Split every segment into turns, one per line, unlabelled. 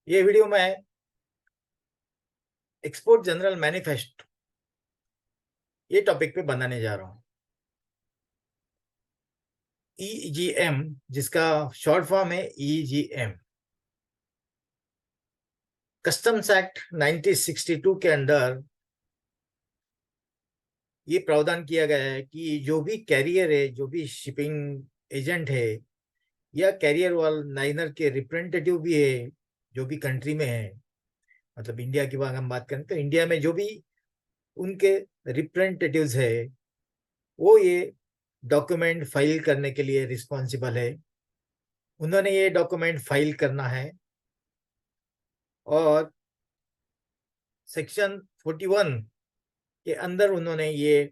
ये वीडियो में export general manifesto ये टॉपिक पे बनाने जा रहा हूँ। ईजीएम, जिसका शॉर्ट फॉर्म है ईजीएम, कस्टम्स एक्ट 1962 के अंदर ये प्रावधान किया गया है कि जो भी कैरियर है, जो भी शिपिंग एजेंट है या कैरियर वाल लाइनर के रिप्रेजेंटेटिव भी है, जो भी कंट्री में है, मतलब इंडिया की बात हम बात करें तो इंडिया में जो भी उनके रिप्रेजेंटेटिव्स है, वो ये डॉक्यूमेंट फाइल करने के लिए रिस्पॉन्सिबल है। उन्होंने ये डॉक्यूमेंट फाइल करना है और सेक्शन 41 के अंदर उन्होंने ये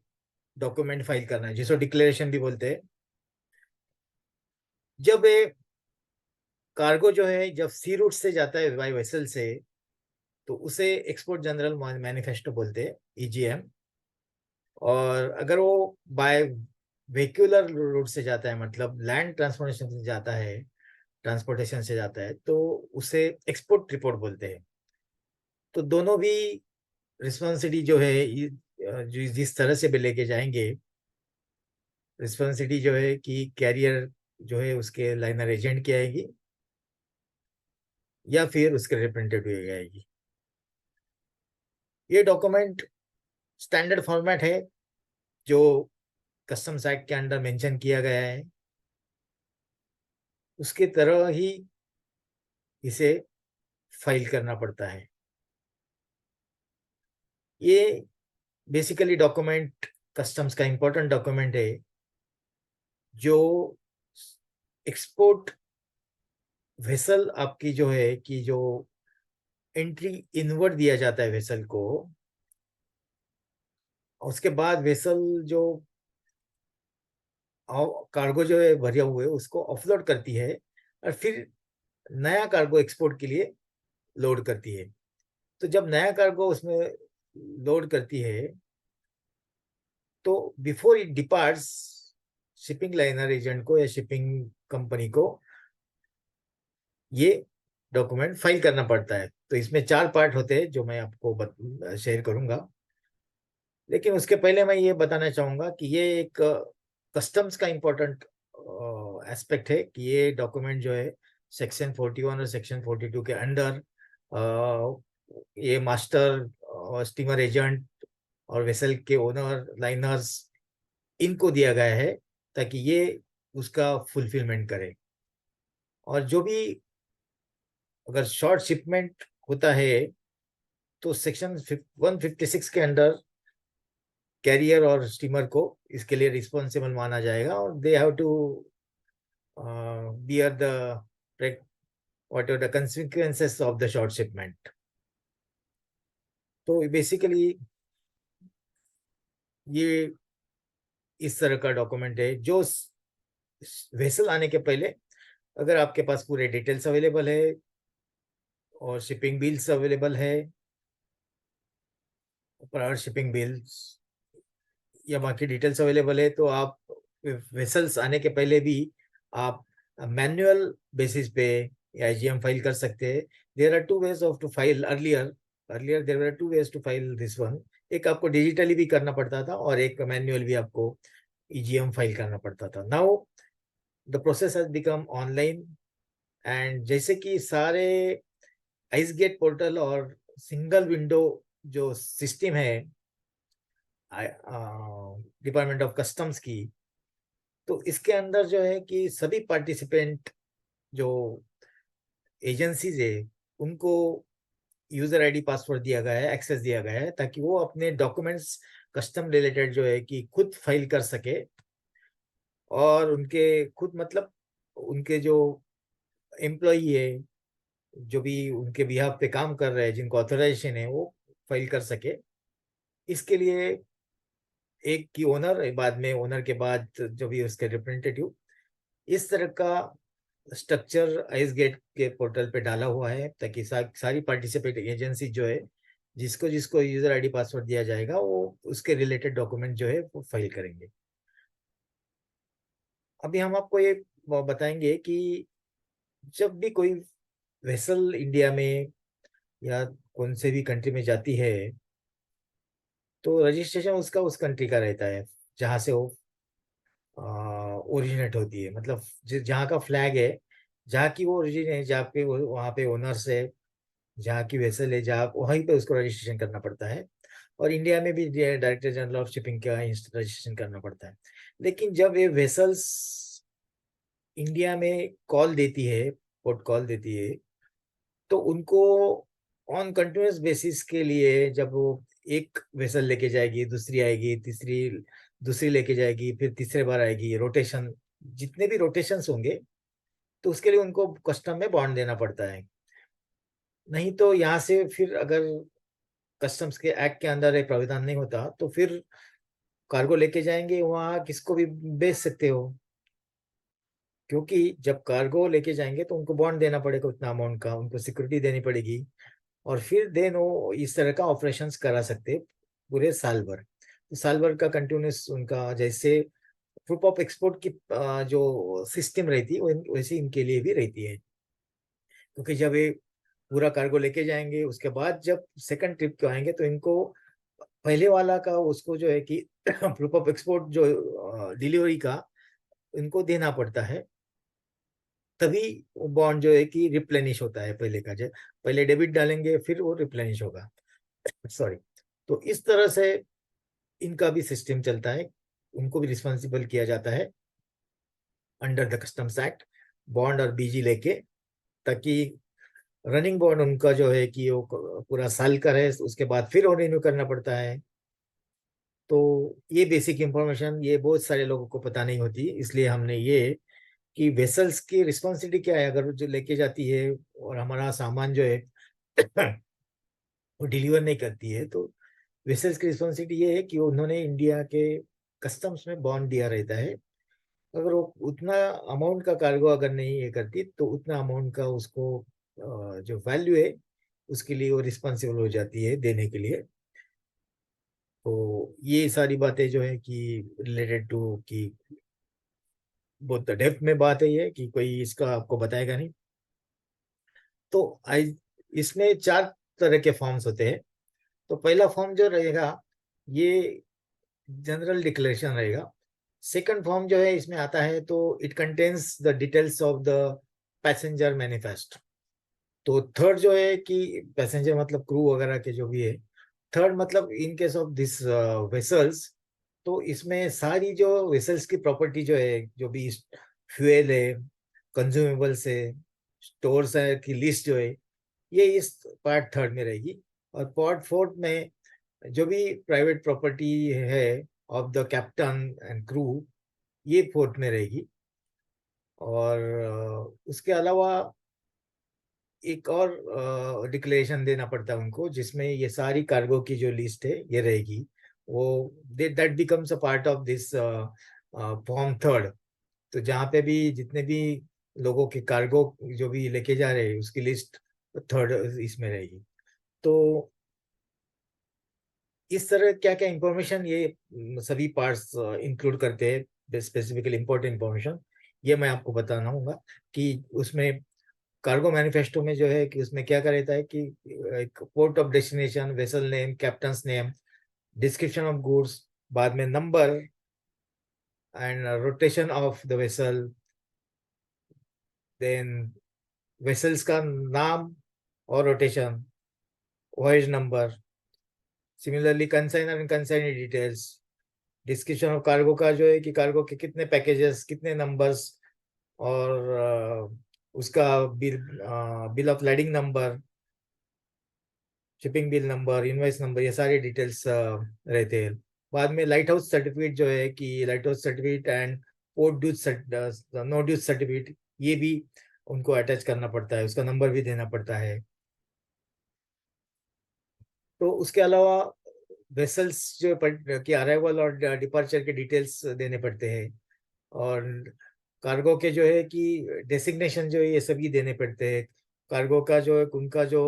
डॉक्यूमेंट फाइल करना है, जिसको डिक्लेरेशन भी बोलते हैं। जब ये कार्गो जो है, जब सी रूट से जाता है बाय वेसल से, तो उसे एक्सपोर्ट जनरल मैनिफेस्टो बोलते हैं, ईजीएम। और अगर वो बाय वेहिकुलर रूट से जाता है, मतलब लैंड ट्रांसपोर्टेशन से जाता है, तो उसे एक्सपोर्ट रिपोर्ट बोलते हैं। तो दोनों भी रिस्पॉन्सिबिलिटी जो है, जो जिस तरह से भी लेके जाएंगे, रिस्पॉन्सिबिलिटी जो है कि कैरियर जो है उसके लाइनर एजेंट की आएगी या फिर उसके रिप्रेजेंटेटिव की आएगी। ये डॉक्यूमेंट स्टैंडर्ड फॉर्मेट है जो कस्टम्स एक्ट के अंडर मेंशन किया गया है, उसके तरह ही इसे फाइल करना पड़ता है। ये बेसिकली डॉक्यूमेंट कस्टम्स का इंपॉर्टेंट डॉक्यूमेंट है जो एक्सपोर्ट वेसल आपकी जो है कि जो एंट्री इनवर्ड दिया जाता है वेसल को, उसके बाद वेसल जो कार्गो जो है भरे हुए उसको ऑफलोड करती है और फिर नया कार्गो एक्सपोर्ट के लिए लोड करती है। तो जब नया कार्गो उसमें लोड करती है, तो before it departs, shipping liner agent को या शिपिंग कंपनी को ये डॉक्यूमेंट फाइल करना पड़ता है। तो इसमें 4 पार्ट होते हैं जो मैं आपको शेयर करूंगा। लेकिन उसके पहले मैं ये बताना चाहूंगा कि ये एक कस्टम्स का इम्पोर्टेंट एस्पेक्ट है कि ये डॉक्यूमेंट जो है सेक्शन 41 और सेक्शन 42 के अंडर ये मास्टर स्टीमर एजेंट और वेसल के ओनर लाइनर्स, इनको दिया गया है ताकि ये उसका फुलफिलमेंट करे। और जो भी अगर शॉर्ट शिपमेंट होता है तो सेक्शन 156 के अंडर कैरियर और स्टीमर को इसके लिए रिस्पॉन्सिबल माना जाएगा और they have to bear the what are the consequences of the short shipment. तो बेसिकली ये इस तरह का डॉक्यूमेंट है जो वेसल आने के पहले, अगर आपके पास पूरे डिटेल्स अवेलेबल है और शिपिंग बिल्स अवेलेबल है, प्रायर शिपिंग बिल्स या बाकी डिटेल्स अवेलेबल है, तो आप वेसल्स आने के पहले भी आप मैनुअल बेसिस पे आईजीएम फाइल कर सकते हैं। There are two ways of to file earlier there were two ways to file this one. एक आपको डिजिटली भी करना पड़ता था और एक मैनुअल भी आपको ईजीएम फाइल करना पड़ता था। Now the process has become online, and जैसे कि सारे आइस गेट पोर्टल और सिंगल विंडो जो सिस्टम है डिपार्टमेंट ऑफ कस्टम्स की, तो इसके अंदर जो है कि सभी पार्टिसिपेंट जो एजेंसीज है उनको यूजर आईडी पासवर्ड दिया गया है, एक्सेस दिया गया है, ताकि वो अपने डॉक्यूमेंट्स कस्टम रिलेटेड जो है कि खुद फाइल कर सके। और उनके खुद मतलब उनके जो एम्प्लॉई है, जो भी उनके बिहाफ पे काम कर रहे हैं, जिनको ऑथराइजेशन है, वो फाइल कर सके। इसके लिए एक की ओनर, बाद में ओनर के बाद जो भी उसके रिप्रेजेंटेटिव, इस तरह का स्ट्रक्चर आइस गेट के पोर्टल पे डाला हुआ है ताकि सारी पार्टिसिपेट एजेंसी जो है, जिसको जिसको यूजर आईडी पासवर्ड दिया जाएगा, वो उसके रिलेटेड डॉक्यूमेंट जो है वो फाइल करेंगे। अभी हम आपको ये बताएंगे कि जब भी कोई वेसल इंडिया में या कौन से भी कंट्री में जाती है, तो रजिस्ट्रेशन उसका उस कंट्री का रहता है जहाँ से वो ओरिजिनेट होती है। मतलब जहाँ का फ्लैग है, जहाँ की वो ओरिजिन है, जहाँ पे वो वहाँ पे ओनर्स है, जहाँ की वेसल है, जहाँ वहीं पे उसको रजिस्ट्रेशन करना पड़ता है। और इंडिया में भी डायरेक्टर जनरल ऑफ शिपिंग का रजिस्ट्रेशन करना पड़ता है। लेकिन जब ये वेसल्स इंडिया में कॉल देती है, पोर्ट कॉल देती है, तो उनको ऑन कंटिन्यूस बेसिस के लिए, जब वो एक वेसल लेके जाएगी, दूसरी आएगी, तीसरी दूसरी लेके जाएगी, फिर तीसरे बार आएगी, रोटेशन, जितने भी रोटेशंस होंगे, तो उसके लिए उनको कस्टम में बॉन्ड देना पड़ता है। नहीं तो यहाँ से फिर अगर कस्टम्स के एक्ट के अंदर एक प्राविधान नहीं होता, तो फिर कार्गो लेके जाएंगे वहाँ, किसको भी बेच सकते हो। क्योंकि जब कार्गो लेके जाएंगे तो उनको बॉन्ड देना पड़ेगा उतना अमाउंट का, उनको सिक्योरिटी देनी पड़ेगी, और फिर देन वो इस तरह का ऑपरेशंस करा सकते हैं पूरे साल भर। तो साल भर का कंटिन्यूस उनका जैसे प्रूफ ऑफ एक्सपोर्ट की जो सिस्टम रहती है, वैसे इनके लिए भी रहती है। क्योंकि जब ये पूरा कार्गो लेके जाएंगे, उसके बाद जब सेकंड ट्रिप को आएंगे, तो इनको पहले वाला का उसको जो है कि प्रूफ ऑफ एक्सपोर्ट जो डिलीवरी का इनको देना पड़ता है। तभी वो बॉन्ड जो है कि रिप्लेनिश होता है पहले का, जो पहले डेबिट डालेंगे फिर वो रिप्लेनिश होगा। सॉरी। तो इस तरह से इनका भी सिस्टम चलता है, उनको भी रिस्पॉन्सिबल किया जाता है under the customs act, bond और बीजी लेके, ताकि रनिंग बॉन्ड उनका जो है कि वो पूरा साल का रहे, उसके बाद फिर वो रिन्यू करना पड़ता है। तो ये बेसिक इंफॉर्मेशन ये बहुत सारे लोगों को पता नहीं होती, इसलिए हमने ये कि वेसल्स की रिस्पॉन्सिबिलिटी क्या है अगर जो लेके जाती है और हमारा सामान जो है वो डिलीवर नहीं करती है, तो वेसल्स की रिस्पॉन्सिबिलिटी ये है कि उन्होंने इंडिया के कस्टम्स में बॉन्ड दिया रहता है। अगर वो उतना अमाउंट का कार्गो अगर नहीं ये करती, तो उतना अमाउंट का उसको जो वैल्यू है उसके लिए वो रिस्पॉन्सिबल हो जाती है देने के लिए। तो ये सारी बातें जो है कि रिलेटेड टू कि बहुत डेप्थ में बात है ये, कि कोई इसका आपको बताएगा नहीं। तो आई इसमें चार तरह के फॉर्म्स होते हैं। तो पहला फॉर्म जो रहेगा, ये जनरल डिक्लेरेशन रहेगा। सेकंड फॉर्म जो है इसमें आता है, तो it contains the details of the passenger manifest. तो थर्ड जो है कि पैसेंजर मतलब क्रू वगैरह के जो भी है। थर्ड मतलब in case of this vessels, तो इसमें सारी जो वेसल्स की प्रॉपर्टी जो है, जो भी फ्यूल है, कंज्यूमेबल्स है, स्टोर्स है की लिस्ट जो है, ये इस पार्ट थर्ड में रहेगी। और पार्ट फोर्थ में जो भी प्राइवेट प्रॉपर्टी है of the captain and crew, ये फोर्थ में रहेगी। और उसके अलावा एक और डिक्लेरेशन देना पड़ता है उनको, जिसमें ये सारी कार्गो की जो लिस्ट है ये रहेगी। वो that becomes a part of this form third. तो जहाँ पे भी जितने भी लोगों के कार्गो जो भी लेके जा रहे हैं, उसकी लिस्ट थर्ड इसमें रहेगी। तो इस तरह क्या क्या इंफॉर्मेशन ये सभी पार्ट्स इंक्लूड करते हैं, स्पेसिफिकली इंपॉर्टेंट इंफॉर्मेशन, ये मैं आपको बताना होगा कि उसमें कार्गो मैनिफेस्टो में जो है कि उसमें क्या क्या रहता है कि एक port of destination, vessel name, captain's name, description of goods, बाद में number and rotation of the vessel, then vessels का नाम और rotation, voyage number, similarly consignor and consignee details, description of cargo का जो है कि कार्गो के कितने पैकेजेस, कितने नंबर्स, और उसका bill bill of lading number, shipping bill number, invoice number, ये सारे डिटेल्स रहते हैं। बाद में लाइट हाउस सर्टिफिकेट जो है कि light house certificate and port dues, no dues certificate, ये भी उनको अटैच करना पड़ता है, उसका नंबर भी देना पड़ता है। तो उसके अलावा वेसल्स जो की अराइवल और डिपार्चर के डिटेल्स देने पड़ते हैं। और कार्गो के जो है कि डेसिग्नेशन जो है ये सभी देने पड़ते हैं। कार्गो का जो है उनका जो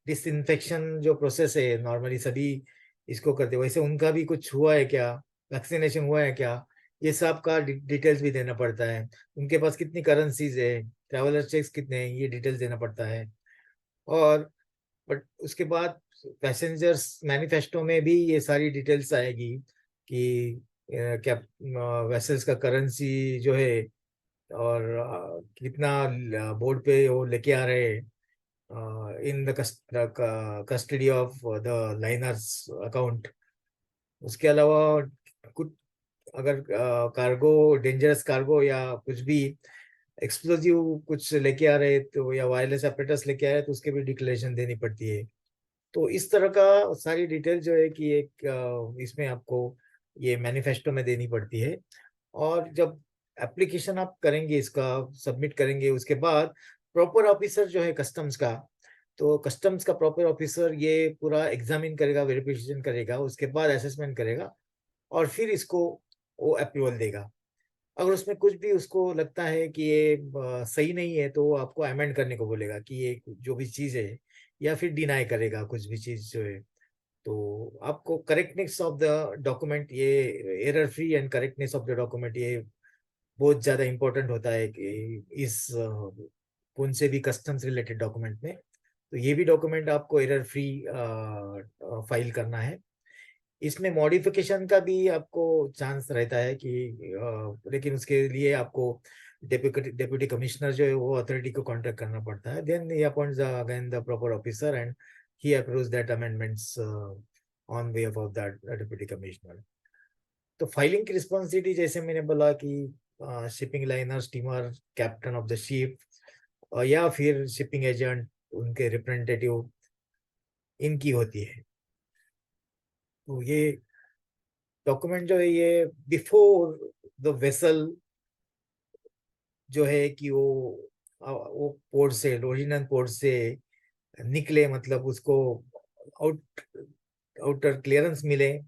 डिसइंफेक्शन जो प्रोसेस है, नॉर्मली सभी इसको करते हैं, वैसे उनका भी कुछ हुआ है क्या, वैक्सीनेशन हुआ है क्या, ये सब का डिटेल्स भी देना पड़ता है। उनके पास कितनी करेंसीज है, ट्रैवलर चेक्स कितने हैं, ये डिटेल्स देना पड़ता है। और बट उसके बाद पैसेंजर्स मैनिफेस्टो में भी ये सारी डिटेल्स आएगी कि क्या वेसल्स का करेंसी जो है, और कितना बोर्ड पे वो लेके आ रहे हैं in the custody of the liners account. उसके अलावा कुछ अगर कार्गो, डेंजरस कार्गो या कुछ भी एक्सप्लोजिव कुछ लेके आ रहे तो, या वायरलेस apparatus लेके आ रहे तो उसके भी डिक्लेरेशन देनी पड़ती है। तो इस तरह का सारी डिटेल जो है कि एक इसमें आपको ये मैनिफेस्टो में देनी पड़ती है। और जब एप्लीकेशन आप करेंगे, इसका सबमिट करेंगे, उसके बाद प्रॉपर ऑफिसर जो है कस्टम्स का, तो कस्टम्स का प्रॉपर ऑफिसर ये पूरा एग्जामिन करेगा, वेरिफिकेशन करेगा, उसके बाद असेसमेंट करेगा और फिर इसको वो अप्रूवल देगा। अगर उसमें कुछ भी उसको लगता है कि ये सही नहीं है तो वो आपको अमेंड करने को बोलेगा कि ये जो भी चीज़ है, या फिर डिनाई करेगा कुछ भी चीज़ जो है। तो आपको करेक्टनेस ऑफ द डॉक्यूमेंट, ये error free and correctness of the document, ये बहुत ज़्यादा इंपॉर्टेंट होता है कि इस कौन से भी कस्टम्स रिलेटेड डॉक्यूमेंट में। तो ये भी डॉक्यूमेंट आपको एरर फ्री फाइल करना है। इसमें मॉडिफिकेशन का भी आपको चांस रहता है कि लेकिन उसके लिए आपको डेप्यूटी कमिश्नर जो है वो अथॉरिटी को कांटेक्ट करना पड़ता है। Then he appoints again the proper officer and he approves that amendments on behalf of that deputy commissioner. तो फाइलिंग की रिस्पॉन्सिबिलिटी जैसे मैंने बोला कि shipping liner, steamer, captain of the ship, या फिर शिपिंग एजेंट, उनके रिप्रेजेंटेटिव, इनकी होती है। तो ये डॉक्यूमेंट जो है ये बिफोर द वेसल जो है कि वो पोर्ट से, लोरिनन पोर्ट से निकले, मतलब उसको आउट आउटर क्लियरेंस मिले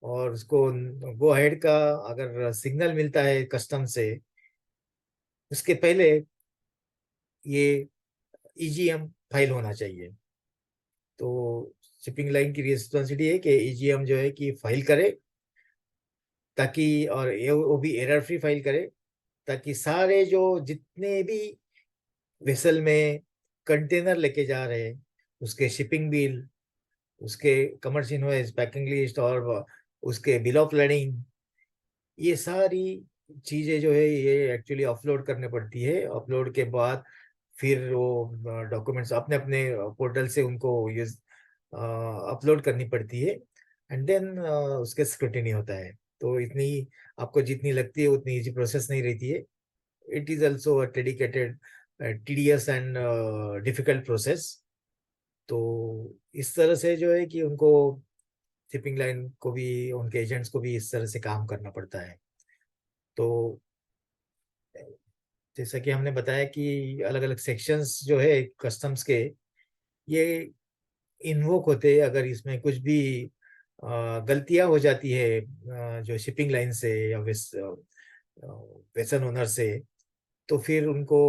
और उसको गो अहेड का अगर सिग्नल मिलता है कस्टम से, उसके पहले ये ईजीएम फाइल होना चाहिए। तो शिपिंग लाइन की रिस्पॉन्सिबिलिटी है कि ईजीएम जो है कि फाइल करे, ताकि, और ये वो भी एरर फ्री फाइल करे, ताकि सारे जो जितने भी वेसल में कंटेनर लेके जा रहे हैं, उसके शिपिंग बिल, उसके कमर्स इनवॉइस, पैकिंग लिस्ट और उसके बिल ऑफ lading, ये सारी चीजें जो है ये एक्चुअली अपलोड करने पड़ती है। अपलोड के बाद फिर वो डॉक्यूमेंट्स अपने अपने पोर्टल से उनको यूज अपलोड करनी पड़ती है, एंड देन उसके स्क्रूटिनी होता है। तो इतनी आपको जितनी लगती है उतनी इजी प्रोसेस नहीं रहती है। It is also a dedicated, tedious and difficult process. तो इस तरह से जो है कि उनको, शिपिंग लाइन को भी, उनके एजेंट्स को भी इस तरह से काम करना पड़ता है। तो जैसा कि हमने बताया कि अलग अलग सेक्शंस जो है कस्टम्स के, ये इन्वोक होते हैं अगर इसमें कुछ भी गलतियां हो जाती है जो शिपिंग लाइन से या वेसल ओनर से, तो फिर उनको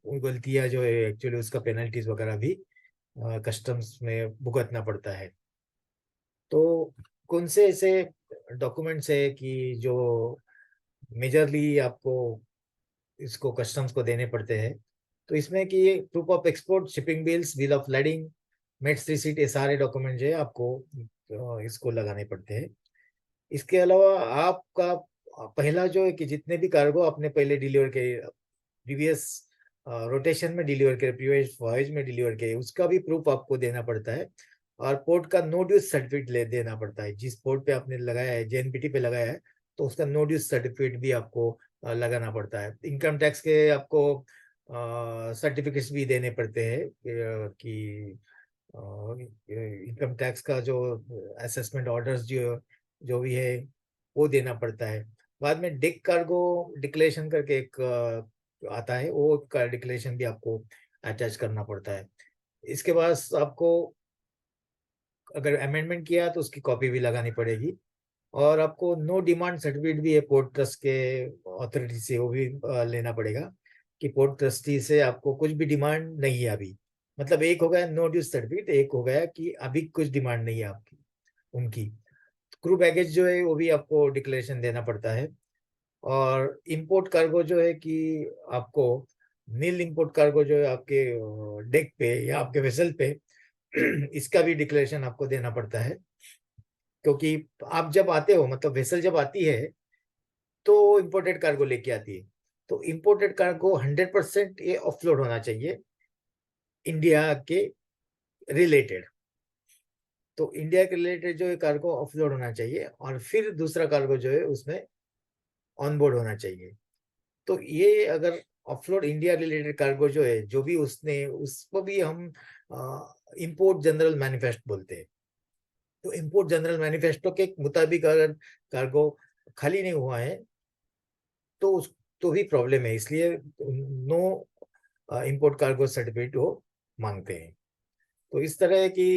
वो गलतियां जो है एक्चुअली उसका पेनल्टीज वगैरह भी कस्टम्स में भुगतना पड़ता है। तो कौन से ऐसे डॉक्यूमेंट्स है कि जो मेजरली आपको इसको कस्टम्स को देने पड़ते हैं? तो इसमें कि proof of export, shipping bills, bill of lading, mate's receipt, ये सारे डॉक्यूमेंट जो है आपको इसको लगाने पड़ते हैं। इसके अलावा आपका पहला जो है कि जितने भी कार्गो आपने पहले डिलीवर किए, प्रीवियस रोटेशन में डिलीवर किए, प्रीवियस वॉयज में डिलीवर किए, उसका भी प्रूफ आपको देना पड़ता है। और पोर्ट का नो ड्यूज सर्टिफिकेट देना पड़ता है। जिस पोर्ट पे आपने लगाया है, जेएनपीटी पे लगाया है, तो उसका नो ड्यूज सर्टिफिकेट भी आपको लगाना पड़ता है। इनकम टैक्स के आपको सर्टिफिकेट्स भी देने पड़ते हैं कि इनकम टैक्स का जो असेसमेंट ऑर्डर्स जो भी है वो देना पड़ता है। बाद में डेक कार्गो डिक्लेरेशन करके एक आता है, वो का डिक्लेरेशन भी आपको अटैच करना पड़ता है। इसके बाद आपको अगर अमेंडमेंट किया तो उसकी कॉपी भी लगानी पड़ेगी। और आपको नो डिमांड सर्टिफिकेट भी है पोर्ट ट्रस्ट के अथॉरिटी से, वो भी लेना पड़ेगा कि पोर्ट ट्रस्टी से आपको कुछ भी डिमांड नहीं है अभी। मतलब एक हो गया नो ड्यूज सर्टिफिकेट, एक हो गया कि अभी कुछ डिमांड नहीं है आपकी उनकी। क्रू बैगेज जो है वो भी आपको डिक्लेरेशन देना पड़ता है। और इंपोर्ट कार्गो जो है कि आपको नील इंपोर्ट कार्गो जो है आपके डेक पे या आपके वेसल पे, इसका भी डिक्लेरेशन आपको देना पड़ता है। क्योंकि आप जब आते हो, मतलब वेसल जब आती है तो इंपोर्टेड कार्गो लेके आती है, तो इंपोर्टेड कार्गो 100% ये ऑफलोड होना चाहिए इंडिया के रिलेटेड। तो इंडिया के रिलेटेड जो है कार्गो ऑफलोड होना चाहिए, और फिर दूसरा कार्गो जो है उसमें ऑन बोर्ड होना चाहिए। तो ये अगर ऑफलोड इंडिया रिलेटेड कार्गो जो है, जो भी उसने, उसको भी हम इंपोर्ट जनरल मैनिफेस्ट बोलते हैं। तो इंपोर्ट जनरल मैनिफेस्टो के मुताबिक अगर कार्गो खाली नहीं हुआ है तो उस तो भी प्रॉब्लम है, इसलिए नो इंपोर्ट कार्गो सर्टिफिकेट वो मांगते हैं। तो इस तरह की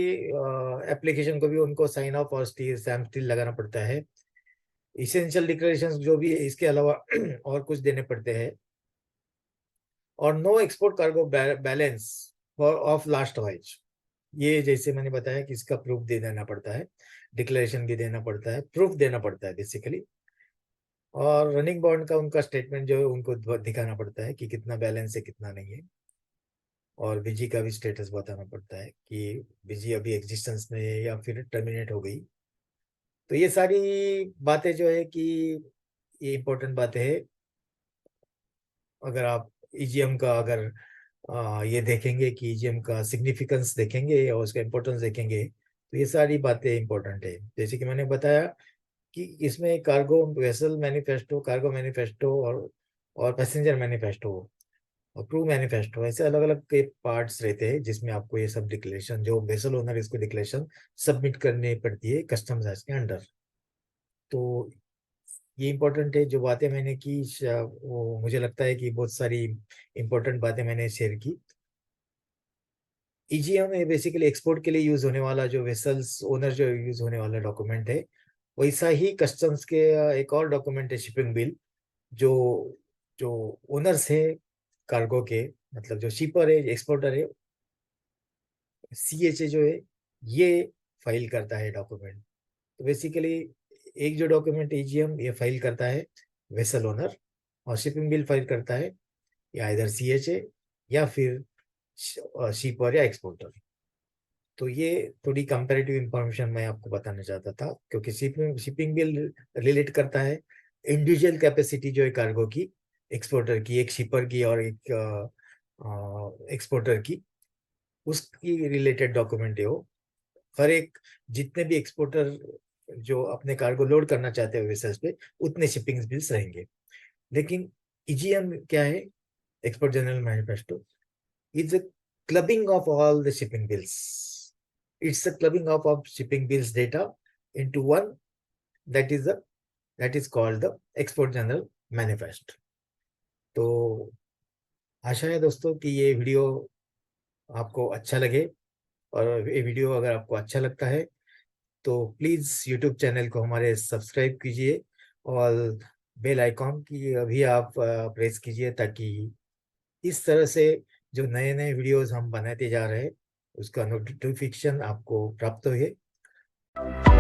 एप्लीकेशन को भी उनको साइन ऑफ और स्टैम्प स्टील लगाना पड़ता है। इसेंशियल डिक्लेरेशंस जो भी है, इसके अलावा और कुछ देने पड़ते हैं। और no export cargo balance for of last voyage, ये जैसे मैंने बताया कि इसका प्रूफ दे देना पड़ता है, डिक्लेरेशन भी देना पड़ता है, प्रूफ देना पड़ता है बेसिकली। और रनिंग बॉन्ड का उनका स्टेटमेंट जो है उनको दिखाना पड़ता है कि कितना बैलेंस है कितना नहीं है। और बीजी का भी स्टेटस बताना पड़ता है कि बीजी अभी एग्जिस्टेंस में है या फिर टर्मिनेट हो गई। तो ये सारी बातें जो है कि ये इम्पोर्टेंट बातें हैं। अगर आप ईजीएम का अगर ये देखेंगे कि ईजीएम का सिग्निफिकेंस देखेंगे और उसका इम्पोर्टेंस देखेंगे, तो ये सारी बातें इंपॉर्टेंट है। जैसे कि मैंने बताया कि इसमें cargo vessel manifesto, cargo manifesto और पैसेंजर मैनिफेस्टो और क्रू मैनिफेस्टो, ऐसे अलग अलग के पार्ट्स रहते हैं जिसमें आपको ये सब डिक्लेरेशन, जो वेसल ओनर इसको डिक्लेरेशन सबमिट करनी पड़ती है कस्टम्स के अंडर। तो ये इम्पोर्टेंट है जो बातें मैंने की, वो मुझे लगता है कि बहुत सारी इम्पोर्टेंट बातें मैंने शेयर की। ईजीएम है बेसिकली एक्सपोर्ट के लिए यूज होने वाला, जो वेसल्स ओनर जो यूज होने वाला डॉक्यूमेंट है। वैसा ही कस्टम्स के एक और डॉक्यूमेंट है शिपिंग बिल, जो जो ओनर्स है कार्गो के, मतलब जो शिपर है, एक्सपोर्टर है, सीएचए जो है, ये फाइल करता है डॉक्यूमेंट। तो बेसिकली एक जो डॉक्यूमेंट ईजीएम ये फाइल करता है वेसल ओनर, और शिपिंग बिल फाइल करता है या इधर सीएचए या फिर शिपर या एक्सपोर्टर। तो ये थोड़ी कंपैरेटिव इंफॉर्मेशन मैं आपको बताना चाहता था, क्योंकि शिपिंग शिपिंग बिल रिलेट करता है इंडिविजुअल कैपेसिटी जो है कार्गो की, एक्सपोर्टर की, एक शिपर की और एक एक्सपोर्टर की, उसकी रिलेटेड डॉक्यूमेंट है वो। हर एक, जितने भी एक्सपोर्टर जो अपने कार्गो लोड करना चाहते हैं वेसल्स पे, उतने शिपिंग बिल्स रहेंगे। लेकिन ईजीएम क्या है, export general manifesto, is a clubbing of all the shipping bills. It's a clubbing up of shipping bills data into one, that is the that is called the Export General Manifest। तो आशा है दोस्तों कि ये video आपको अच्छा लगे, और ये वीडियो अगर आपको अच्छा लगता है तो प्लीज़ यूट्यूब चैनल को हमारे सब्सक्राइब कीजिए, और बेल आइकॉन की अभी आप प्रेस कीजिए, ताकि इस तरह से जो नए नए वीडियोस हम बनाते जा रहे हैं उसका नोटिफिकेशन आपको प्राप्त हो।